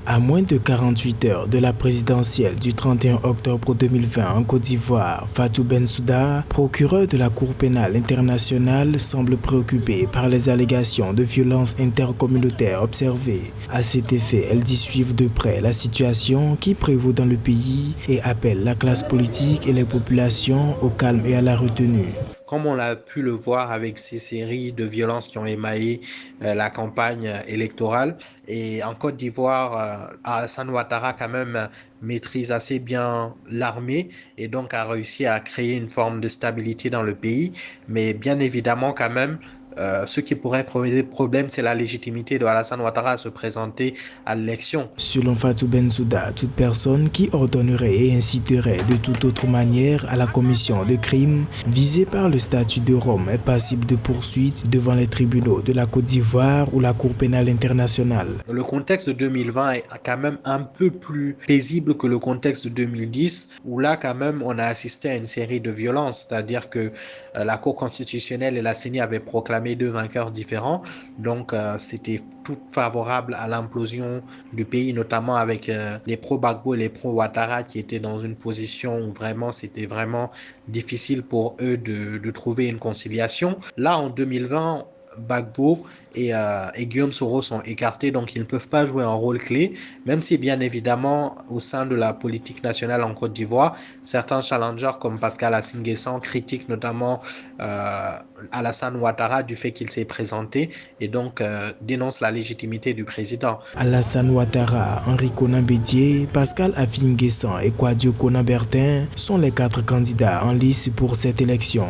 À moins de 48 heures de la présidentielle du 31 octobre 2020 en Côte d'Ivoire, Fatou Bensouda, procureur de la Cour pénale internationale, semble préoccupée par les allégations de violences intercommunautaires observées. À cet effet, elle dit suivre de près la situation qui prévaut dans le pays et appelle la classe politique et les populations au calme et à la retenue. Comme on l'a pu le voir avec ces séries de violences qui ont émaillé la campagne électorale. Et en Côte d'Ivoire, Alassane Ouattara quand même maîtrise assez bien l'armée et donc a réussi à créer une forme de stabilité dans le pays. Mais bien évidemment quand même, ce qui pourrait poser problème, c'est la légitimité de Alassane Ouattara à se présenter à l'élection. Selon Fatou Bensouda, toute personne qui ordonnerait et inciterait de toute autre manière à la commission de crimes visés par le statut de Rome est passible de poursuites devant les tribunaux de la Côte d'Ivoire ou la Cour pénale internationale. Le contexte de 2020 est quand même un peu plus paisible que le contexte de 2010, où là quand même on a assisté à une série de violences, c'est-à-dire que la Cour constitutionnelle et la CENI avaient proclamé deux vainqueurs différents, donc c'était tout favorable à l'implosion du pays, notamment avec les pro-Gbagbo et les pro-Ouattara qui étaient dans une position où vraiment c'était vraiment difficile pour eux de trouver une conciliation. Là en 2020, Gbagbo et Guillaume Soro sont écartés, donc ils ne peuvent pas jouer un rôle clé, même si bien évidemment au sein de la politique nationale en Côte d'Ivoire, certains challengers comme Pascal Assingessan critiquent notamment Alassane Ouattara du fait qu'il s'est présenté et donc dénoncent la légitimité du président. Alassane Ouattara, Henri Konan Bédié, Pascal Affi N'Guessan et Kouadio Konan Bertin sont les 4 candidats en lice pour cette élection.